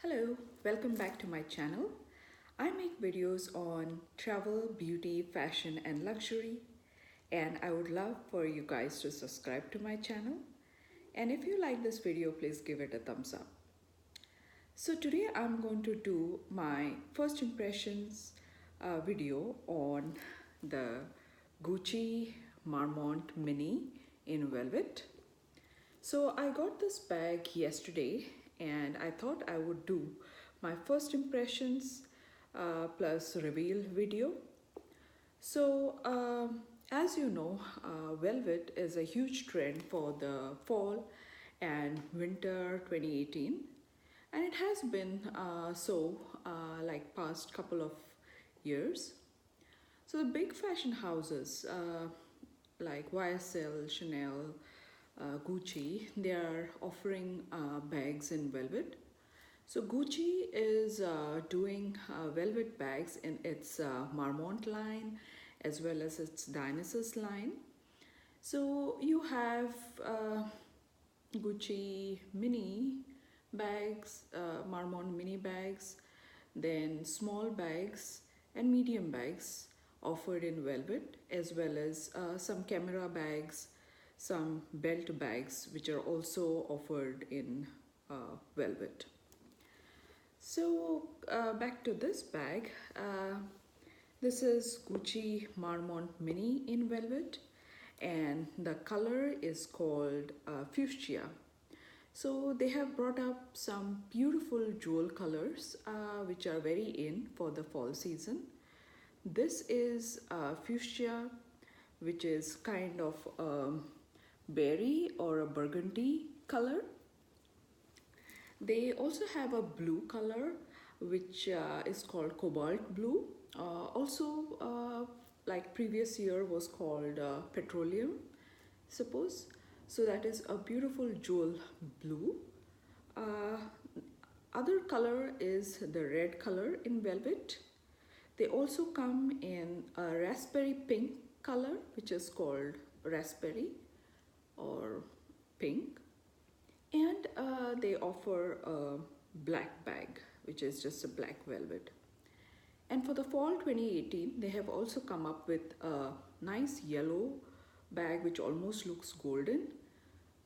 Hello, welcome back to my channel. I make videos on travel, beauty, fashion and luxury, and I would love for you guys to subscribe to my channel. And if you like this video, please give it a thumbs up. So today I'm going to do my first impressions video on the Gucci Marmont Mini in velvet. So I got this bag yesterday and I thought I would do my first impressions plus reveal video. So as you know, velvet is a huge trend for the fall and winter 2018, and it has been like past couple of years. So the big fashion houses like YSL, Chanel, Gucci, they are offering bags in velvet. So Gucci is doing velvet bags in its Marmont line as well as its Dionysus line. So you have Gucci mini bags, Marmont mini bags, then small bags and medium bags offered in velvet, as well as some camera bags, some belt bags which are also offered in velvet. So back to this bag. This is Gucci Marmont Mini in velvet, and the color is called fuchsia. So they have brought up some beautiful jewel colors which are very in for the fall season. This is fuchsia, which is kind of berry or a burgundy color. They also have a blue color which is called cobalt blue. Like previous year was called petroleum, suppose. So that is a beautiful jewel blue. Other color is the red color in velvet. They also come in a raspberry pink color, which is called raspberry or pink. And they offer a black bag, which is just a black velvet. And for the fall 2018, they have also come up with a nice yellow bag which almost looks golden.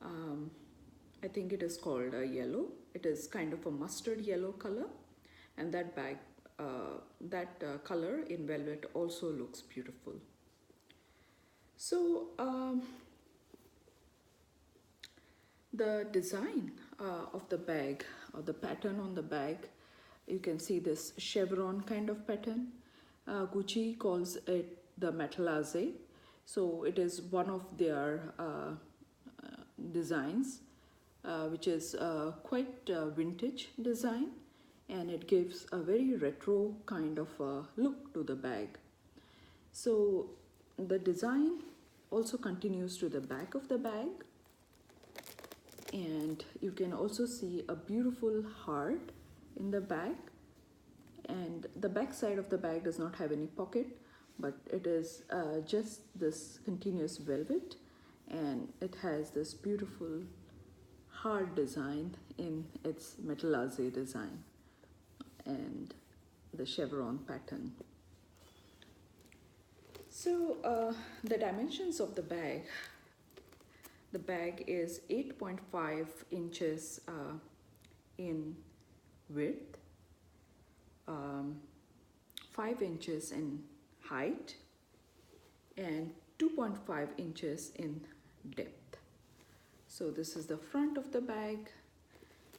I think it is called a yellow. It is kind of a mustard yellow color, and that bag, color in velvet also looks beautiful. So the design of the bag, or the pattern on the bag, you can see this chevron kind of pattern. Gucci calls it the metallage. So it is one of their designs which is quite vintage design, and it gives a very retro kind of look to the bag. So the design also continues to the back of the bag, and you can also see a beautiful heart in the bag. And the back side of the bag does not have any pocket, but it is just this continuous velvet, and it has this beautiful heart design in its metallage design and the chevron pattern. So the dimensions of the bag. The bag is 8.5 inches in width, 5 inches in height, and 2.5 inches in depth. So this is the front of the bag,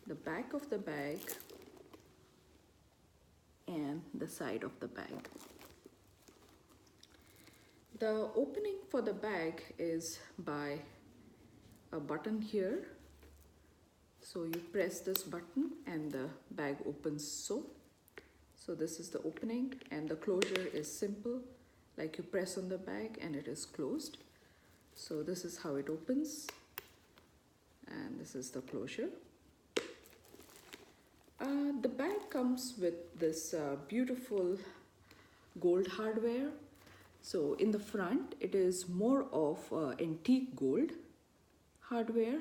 the back of the bag, and the side of the bag. The opening for the bag is by a button here. So you press this button and the bag opens so. So this is the opening, and the closure is simple, like you press on the bag and it is closed. So this is how it opens, and this is the closure. The bag comes with this beautiful gold hardware. So in the front, it is more of antique gold hardware.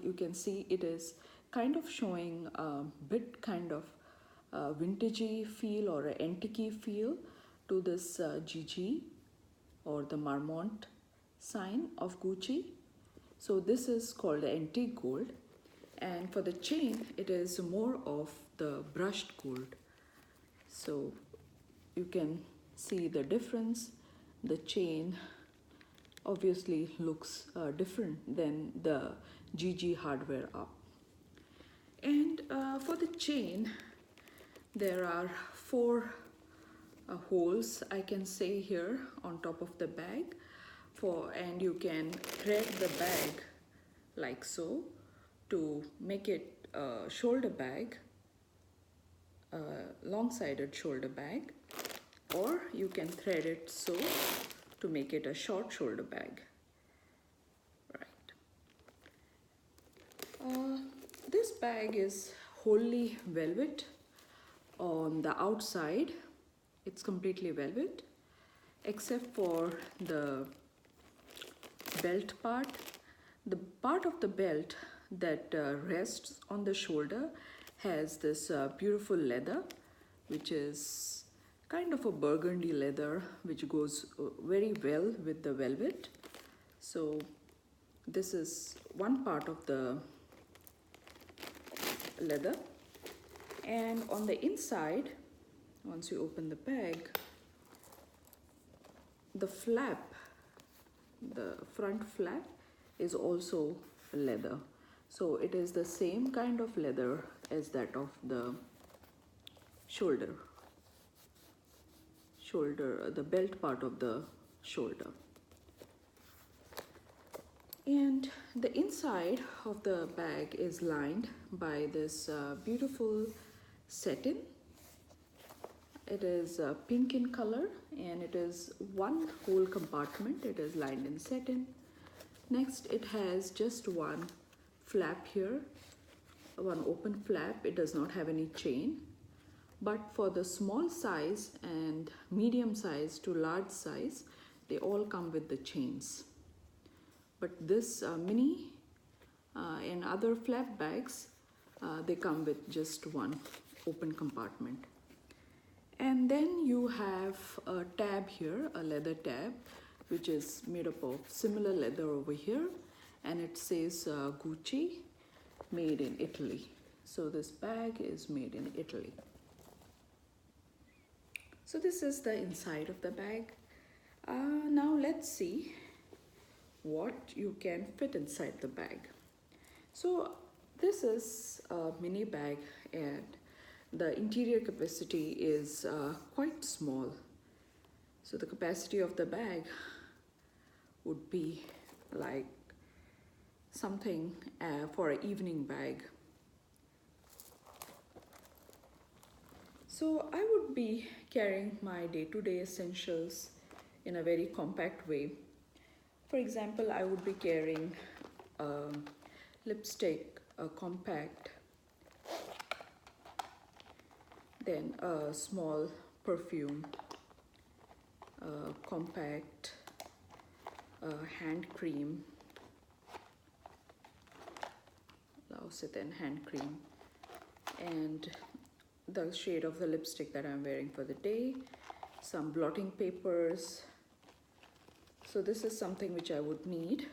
You can see it is kind of showing a bit kind of vintagey feel or an antique feel to this GG or the Marmont sign of Gucci. So this is called the antique gold, and for the chain it is more of the brushed gold. So you can see the difference. The chain obviously looks different than the GG hardware up. And for the chain, there are 4 holes I can say here on top of the bag, and you can thread the bag like so to make it a shoulder bag, a long-sided shoulder bag, or you can thread it so to make it a short shoulder bag. Right. This bag is wholly velvet on the outside. It's completely velvet except for the belt part. The part of the belt that rests on the shoulder has this beautiful leather, which is kind of a burgundy leather, which goes very well with the velvet. So this is one part of the leather. And on the inside, once you open the bag, the flap, the front flap is also leather. So it is the same kind of leather as that of the the belt part of the shoulder. And the inside of the bag is lined by this beautiful satin. It is pink in color, and it is one whole compartment. It is lined in satin. Next, it has just one flap here, one open flap. It does not have any chain. But for the small size and medium size to large size, they all come with the chains. But this mini and other flap bags, they come with just one open compartment. And then you have a tab here, a leather tab, which is made up of similar leather over here, and it says Gucci, made in Italy. So this bag is made in Italy. So this is the inside of the bag. Now let's see what you can fit inside the bag. So this is a mini bag, and the interior capacity is quite small. So the capacity of the bag would be like something for an evening bag. So I would be carrying my day-to-day essentials in a very compact way. For example, I would be carrying a lipstick, a compact, then a small perfume, a compact, a hand cream, L'Occitane hand cream, and the shade of the lipstick that I'm wearing for the day, some blotting papers. So this is something which I would need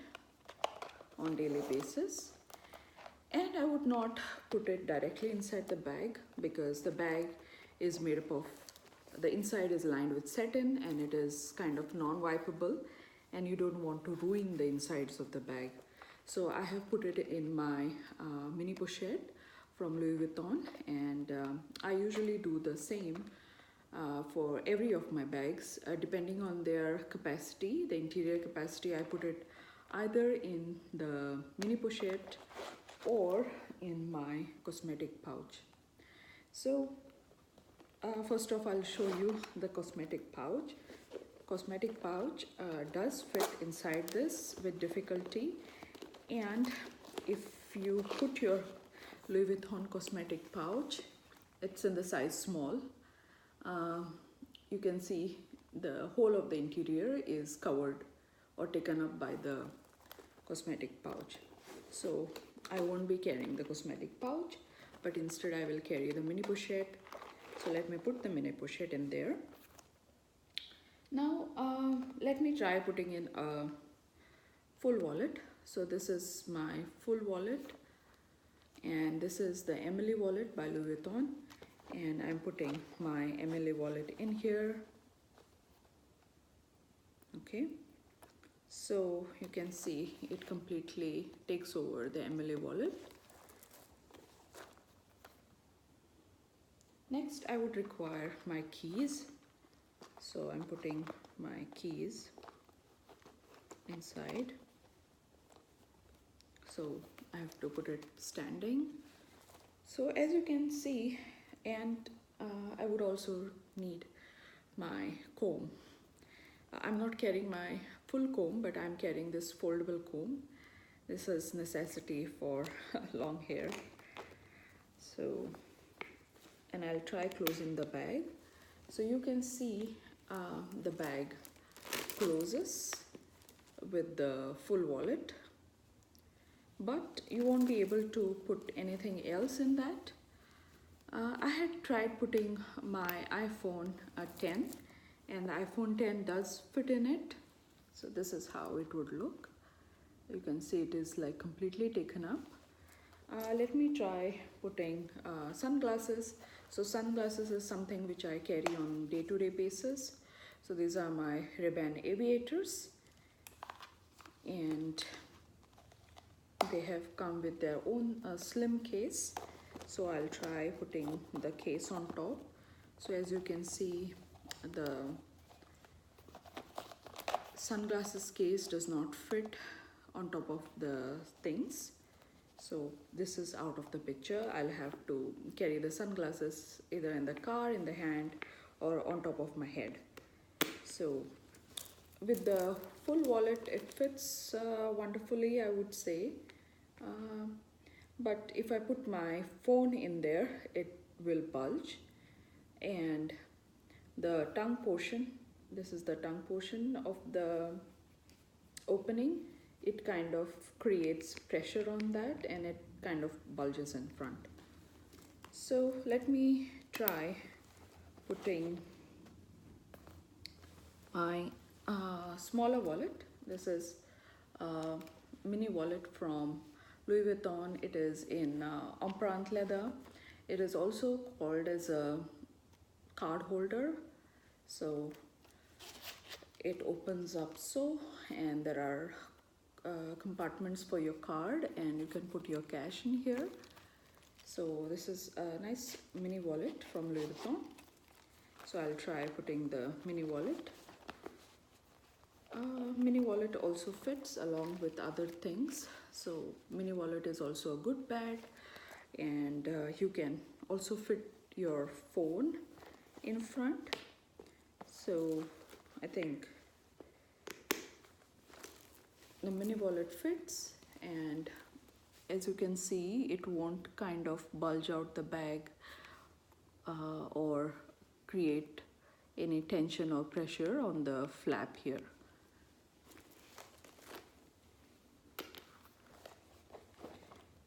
on daily basis. And I would not put it directly inside the bag, because the bag is made up of, the inside is lined with satin, and it is kind of non-wipeable, and you don't want to ruin the insides of the bag. So I have put it in my mini pochette from Louis Vuitton, and I usually do the same for every of my bags, depending on their capacity, the interior capacity. I put it either in the mini pochette or in my cosmetic pouch. So first off, I'll show you the cosmetic pouch. Cosmetic pouch does fit inside this with difficulty, and if you put your Louis Vuitton cosmetic pouch, it's in the size small. You can see the whole of the interior is covered or taken up by the cosmetic pouch. So I won't be carrying the cosmetic pouch, but instead I will carry the mini pochette. So let me put the mini pochette in there. Now let me try putting in a full wallet. So this is my full wallet, and this is the Emily wallet by Louis Vuitton, and I'm putting my Emily wallet in here. Okay, so you can see it completely takes over the Emily wallet. Next I would require my keys, so I'm putting my keys inside. So I have to put it standing. So as you can see, and I would also need my comb. I'm not carrying my full comb, but I'm carrying this foldable comb. This is necessity for long hair. So, and I'll try closing the bag. So you can see the bag closes with the full wallet, but you won't be able to put anything else in that. I had tried putting my iPhone 10, and the iPhone 10 does fit in it. So this is how it would look. You can see it is like completely taken up. Let me try putting sunglasses. So sunglasses is something which I carry on day-to-day basis. So these are my Ray-Ban aviators, and they have come with their own slim case. So I'll try putting the case on top. So as you can see, the sunglasses case does not fit on top of the things. So this is out of the picture. I'll have to carry the sunglasses either in the car, in the hand, or on top of my head. So with the full wallet, it fits wonderfully, I would say. But if I put my phone in there, it will bulge. And the tongue portion, this is the tongue portion of the opening, it kind of creates pressure on that, and it kind of bulges in front. So let me try putting my smaller wallet. This is a mini wallet from Louis Vuitton. It is in empreinte leather. It is also called as a card holder. So it opens up so, and there are compartments for your card, and you can put your cash in here. So this is a nice mini wallet from Louis Vuitton. So I'll try putting the mini wallet. Mini wallet also fits along with other things. So mini wallet is also a good bag, and you can also fit your phone in front. So I think the mini wallet fits, and as you can see, it won't kind of bulge out the bag or create any tension or pressure on the flap here.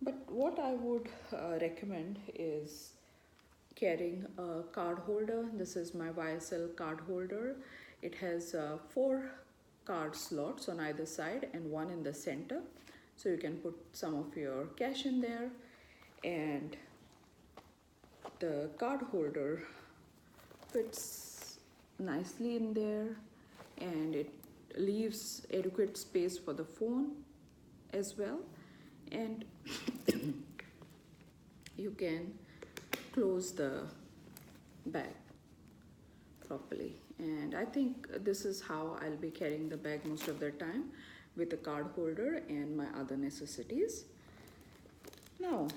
But what I would recommend is carrying a card holder. This is my YSL card holder. It has 4 card slots on either side and 1 in the center. So you can put some of your cash in there, and the card holder fits nicely in there, and it leaves adequate space for the phone as well. And you can close the bag properly. And I think this is how I'll be carrying the bag most of the time, with a card holder and my other necessities. Now,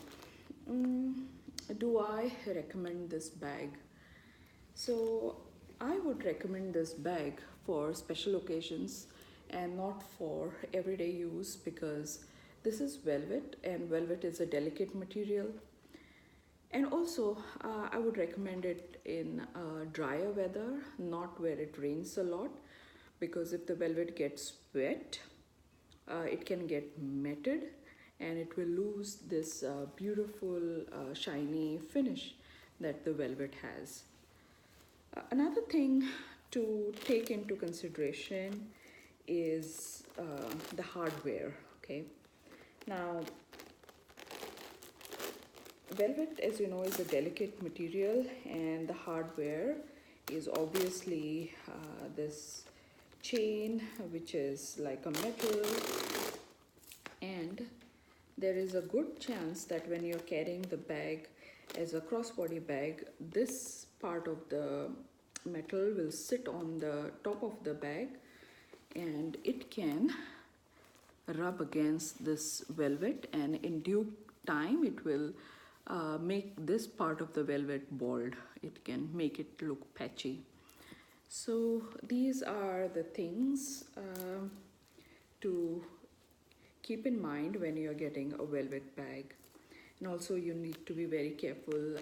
do I recommend this bag? So I would recommend this bag for special occasions and not for everyday use, because this is velvet, and velvet is a delicate material. And also I would recommend it in drier weather, not where it rains a lot, because if the velvet gets wet, it can get matted, and it will lose this beautiful shiny finish that the velvet has. Another thing to take into consideration is the hardware. Okay, now velvet, as you know, is a delicate material, and the hardware is obviously this chain, which is like a metal, and there is a good chance that when you're carrying the bag as a crossbody bag, this part of the metal will sit on the top of the bag, and it can rub against this velvet, and in due time it will make this part of the velvet bald. It can make it look patchy. So these are the things to keep in mind when you're getting a velvet bag. And also you need to be very careful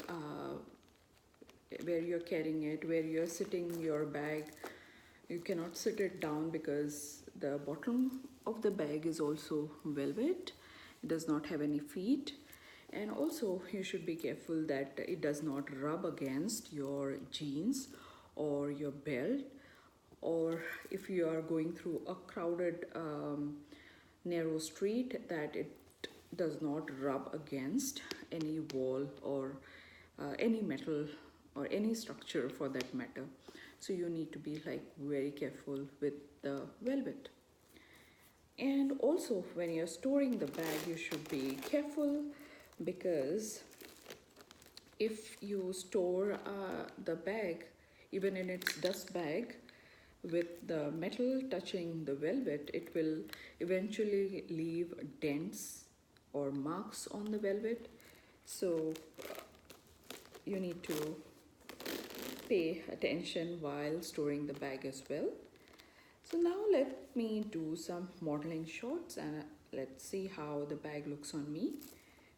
where you're carrying it, where you're sitting your bag. You cannot sit it down because the bottom of the bag is also velvet. It does not have any feet. And also you should be careful that it does not rub against your jeans or your belt, or if you are going through a crowded narrow street, that it does not rub against any wall or any metal or any structure for that matter. So you need to be like very careful with the velvet. And also when you're storing the bag, you should be careful, because if you store the bag even in its dust bag with the metal touching the velvet, it will eventually leave dents or marks on the velvet. So you need to pay attention while storing the bag as well. So now let me do some modeling shots, and let's see how the bag looks on me.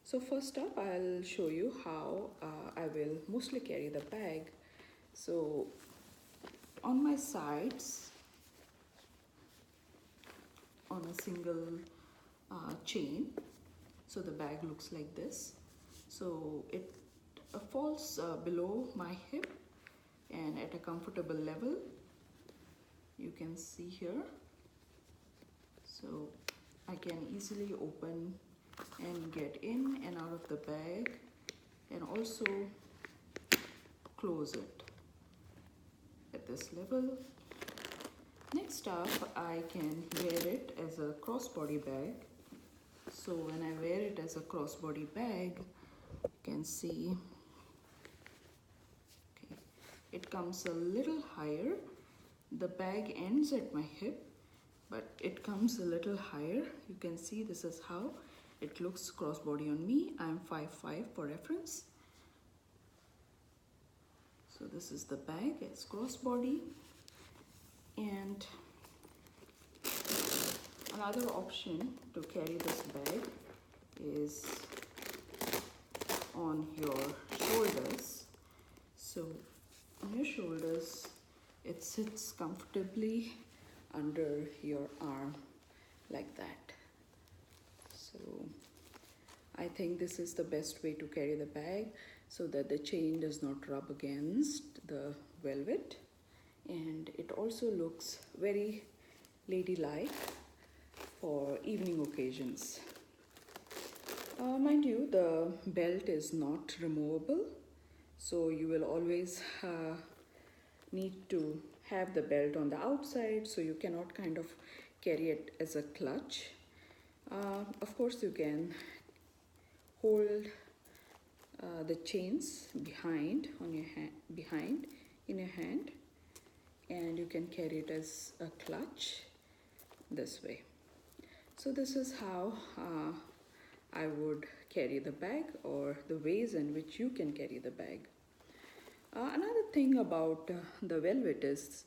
So first up, I'll show you how I will mostly carry the bag. So on my sides, on a single chain, so the bag looks like this. So it falls below my hip and at a comfortable level, you can see here. So I can easily open and get in and out of the bag, and also close it at this level. Next up, I can wear it as a crossbody bag. So when I wear it as a crossbody bag, you can see, okay, it comes a little higher. The bag ends at my hip, but it comes a little higher. You can see this is how it looks crossbody on me. I'm 5'5" for reference. So this is the bag as crossbody. And another option to carry this bag is on your shoulders. So on your shoulders, it sits comfortably under your arm like that. So I think this is the best way to carry the bag, so that the chain does not rub against the velvet, and it also looks very ladylike for evening occasions. Mind you, the belt is not removable, so you will always need to have the belt on the outside, so you cannot kind of carry it as a clutch. Of course, you can hold the chains behind on your hand, in your hand, and you can carry it as a clutch this way. So this is how I would carry the bag, or the ways in which you can carry the bag. Another thing about the velvet is,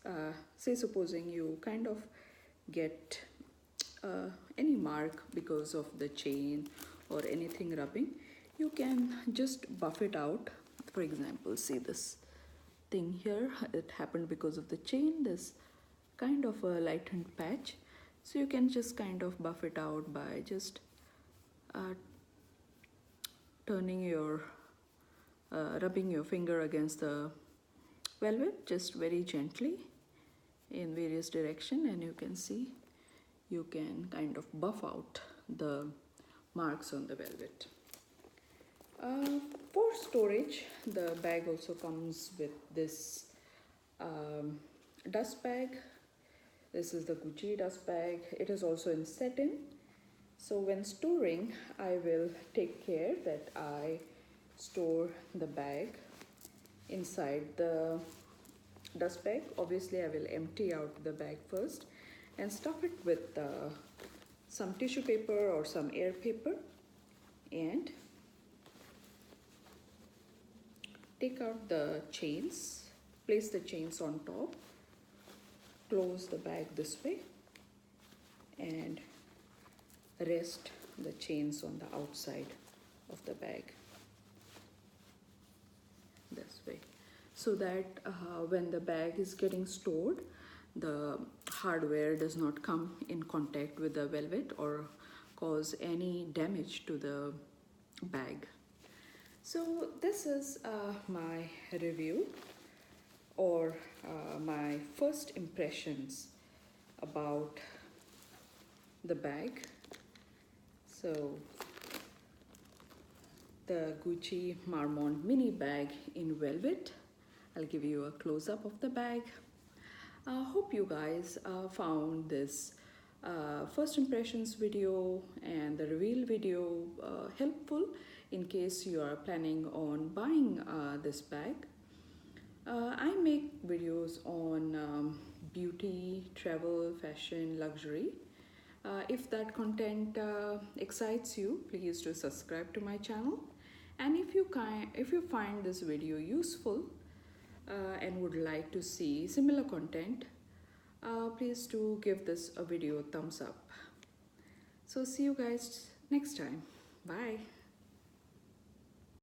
say supposing you kind of get any mark because of the chain or anything rubbing, you can just buff it out. For example, see this thing here, it happened because of the chain, this kind of a lightened patch. So you can just kind of buff it out by just turning your rubbing your finger against the velvet just very gently in various direction, and you can see you can kind of buff out the marks on the velvet. For storage, the bag also comes with this dust bag. This is the Gucci dust bag. It is also in satin. So when storing, I will take care that I store the bag inside the dust bag. Obviously, I will empty out the bag first and stuff it with some tissue paper or some air paper, and take out the chains, place the chains on top, close the bag this way, and rest the chains on the outside of the bag this way, so that when the bag is getting stored, the hardware does not come in contact with the velvet or cause any damage to the bag. So this is my review, or my first impressions about the bag. So the Gucci Marmont Mini bag in velvet. I'll give you a close-up of the bag. Hope you guys found this first impressions video and the reveal video helpful in case you are planning on buying this bag. I make videos on beauty, travel, fashion, luxury. If that content excites you, please do subscribe to my channel. And if you find this video useful and would like to see similar content, please do give this a video a thumbs up. So see you guys next time. Bye.